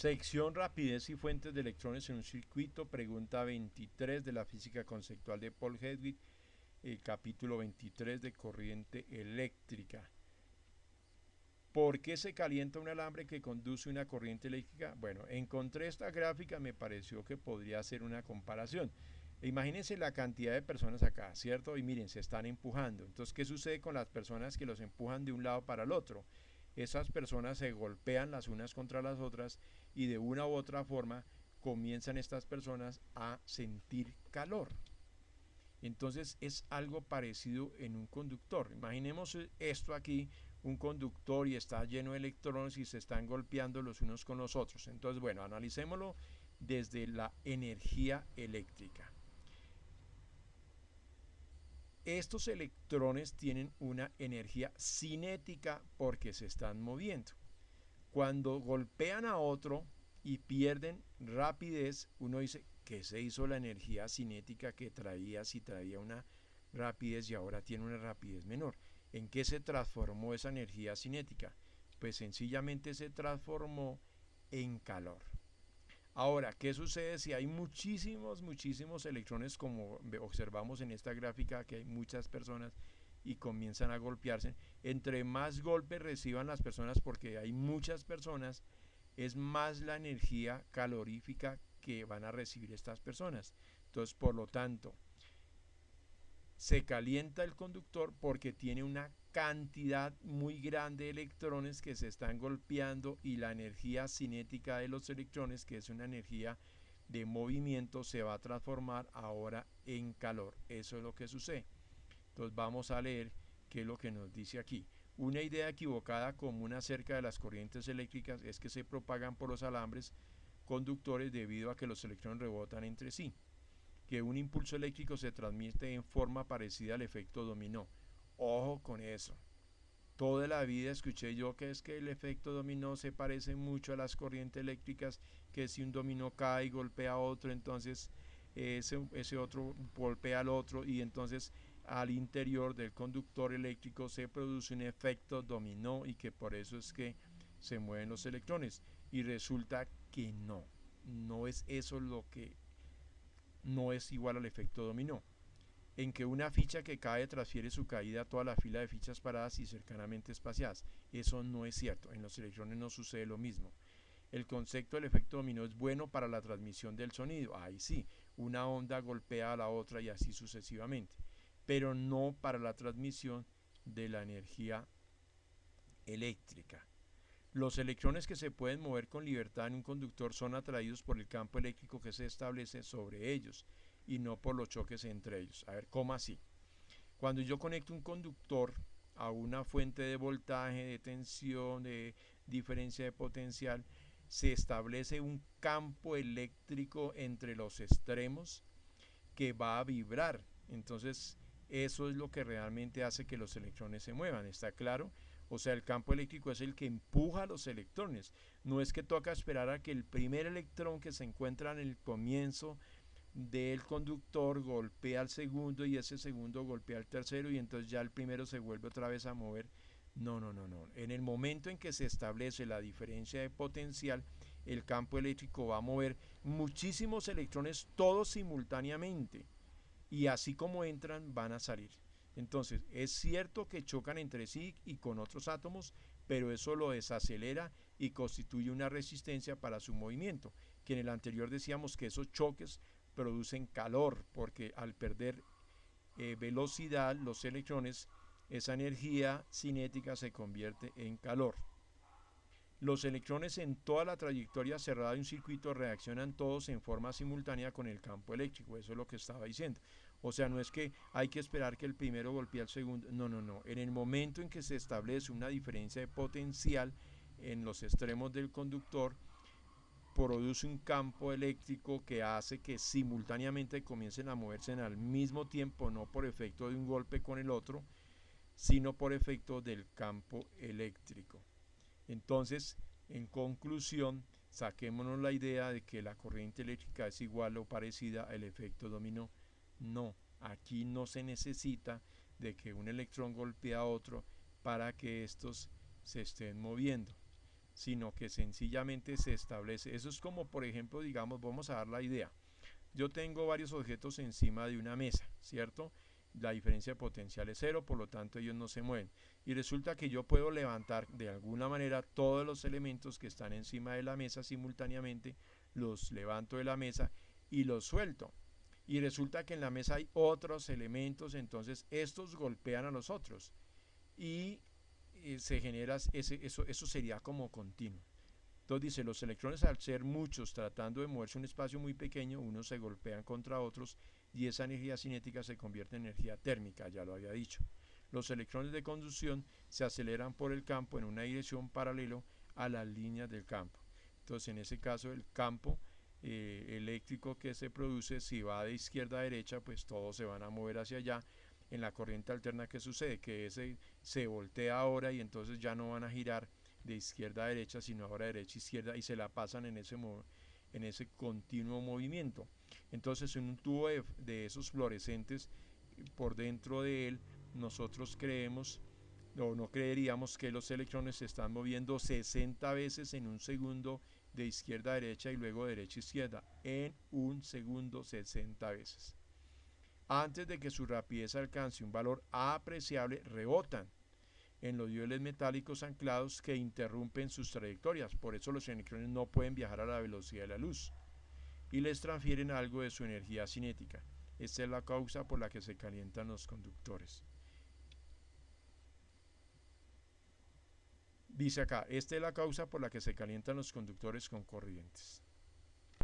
Sección rapidez y fuentes de electrones en un circuito, pregunta 23 de la física conceptual de Paul Hedwig, el capítulo 23 de corriente eléctrica. ¿Por qué se calienta un alambre que conduce una corriente eléctrica? Bueno, encontré esta gráfica, me pareció que podría hacer una comparación. Imagínense la cantidad de personas acá, ¿cierto? Y miren, se están empujando. Entonces, ¿qué sucede con las personas que los empujan de un lado para el otro? Esas personas se golpean las unas contra las otras y de una u otra forma comienzan estas personas a sentir calor. Entonces es algo parecido en un conductor. Imaginemos esto aquí, un conductor y está lleno de electrones y se están golpeando los unos con los otros. Entonces, bueno, analicémoslo desde la energía eléctrica. Estos electrones tienen una energía cinética porque se están moviendo. Cuando golpean a otro y pierden rapidez, uno dice, ¿qué se hizo la energía cinética que traía si traía una rapidez y ahora tiene una rapidez menor? ¿En qué se transformó esa energía cinética? Pues sencillamente se transformó en calor. Ahora, ¿qué sucede si hay muchísimos electrones, como observamos en esta gráfica, que hay muchas personas y comienzan a golpearse? Entre más golpes reciban las personas, porque hay muchas personas, es más la energía calorífica que van a recibir estas personas. Entonces, por lo tanto, se calienta el conductor porque tiene una cantidad muy grande de electrones que se están golpeando y la energía cinética de los electrones, que es una energía de movimiento, se va a transformar ahora en calor. Eso es lo que sucede. Entonces vamos a leer qué es lo que nos dice aquí. Una idea equivocada común acerca de las corrientes eléctricas es que se propagan por los alambres conductores debido a que los electrones rebotan entre sí, que un impulso eléctrico se transmite en forma parecida al efecto dominó. Ojo con eso. Toda la vida escuché yo que es que el efecto dominó se parece mucho a las corrientes eléctricas, que si un dominó cae y golpea a otro, entonces ese otro golpea al otro y entonces al interior del conductor eléctrico se produce un efecto dominó y que por eso es que se mueven los electrones. Y resulta que no es eso lo que no es igual al efecto dominó, en que una ficha que cae transfiere su caída a toda la fila de fichas paradas y cercanamente espaciadas. Eso no es cierto, en los electrones no sucede lo mismo. El concepto del efecto dominó es bueno para la transmisión del sonido, ahí sí, una onda golpea a la otra y así sucesivamente, pero no para la transmisión de la energía eléctrica. Los electrones que se pueden mover con libertad en un conductor son atraídos por el campo eléctrico que se establece sobre ellos y no por los choques entre ellos. A ver, ¿cómo así? Cuando yo conecto un conductor a una fuente de voltaje, de tensión, de diferencia de potencial, se establece un campo eléctrico entre los extremos que va a vibrar. Entonces, eso es lo que realmente hace que los electrones se muevan, ¿está claro? O sea, el campo eléctrico es el que empuja a los electrones. No es que toca esperar a que el primer electrón que se encuentra en el comienzo del conductor golpea al segundo y ese segundo golpea al tercero y entonces ya el primero se vuelve otra vez a mover. No. En el momento en que se establece la diferencia de potencial, el campo eléctrico va a mover muchísimos electrones todos simultáneamente y así como entran van a salir. Entonces, es cierto que chocan entre sí y con otros átomos, pero eso lo desacelera y constituye una resistencia para su movimiento, que en el anterior decíamos que esos choques producen calor, porque al perder velocidad los electrones, esa energía cinética se convierte en calor. Los electrones en toda la trayectoria cerrada de un circuito reaccionan todos en forma simultánea con el campo eléctrico, eso es lo que estaba diciendo. O sea, no es que hay que esperar que el primero golpee al segundo, no. En el momento en que se establece una diferencia de potencial en los extremos del conductor, produce un campo eléctrico que hace que simultáneamente comiencen a moverse al mismo tiempo, no por efecto de un golpe con el otro, sino por efecto del campo eléctrico. Entonces, en conclusión, saquémonos la idea de que la corriente eléctrica es igual o parecida al efecto dominó. No, aquí no se necesita de que un electrón golpee a otro para que estos se estén moviendo. sino que sencillamente se establece. Eso es como, por ejemplo, digamos, vamos a dar la idea. Yo tengo varios objetos encima de una mesa, ¿cierto? La diferencia de potencial es cero, por lo tanto ellos no se mueven. Y resulta que yo puedo levantar de alguna manera todos los elementos que están encima de la mesa simultáneamente, los levanto de la mesa y los suelto. Y resulta que en la mesa hay otros elementos, entonces estos golpean a los otros. Y se genera, eso sería como continuo. Entonces dice, los electrones al ser muchos tratando de moverse un espacio muy pequeño, unos se golpean contra otros y esa energía cinética se convierte en energía térmica, ya lo había dicho. Los electrones de conducción se aceleran por el campo en una dirección paralelo a las líneas del campo. Entonces en ese caso el campo eléctrico que se produce, si va de izquierda a derecha, pues todos se van a mover hacia allá. En la corriente alterna, ¿qué sucede? Que ese se voltea ahora y entonces ya no van a girar de izquierda a derecha, sino ahora de derecha a izquierda y se la pasan en ese continuo movimiento. Entonces en un tubo de esos fluorescentes, por dentro de él, nosotros creemos o no creeríamos que los electrones se están moviendo 60 veces en un segundo de izquierda a derecha y luego de derecha a izquierda, en un segundo 60 veces. Antes de que su rapidez alcance un valor apreciable, rebotan en los diodos metálicos anclados que interrumpen sus trayectorias. Por eso los electrones no pueden viajar a la velocidad de la luz y les transfieren algo de su energía cinética. Esta es la causa por la que se calientan los conductores. Dice acá, esta es la causa por la que se calientan los conductores con corrientes.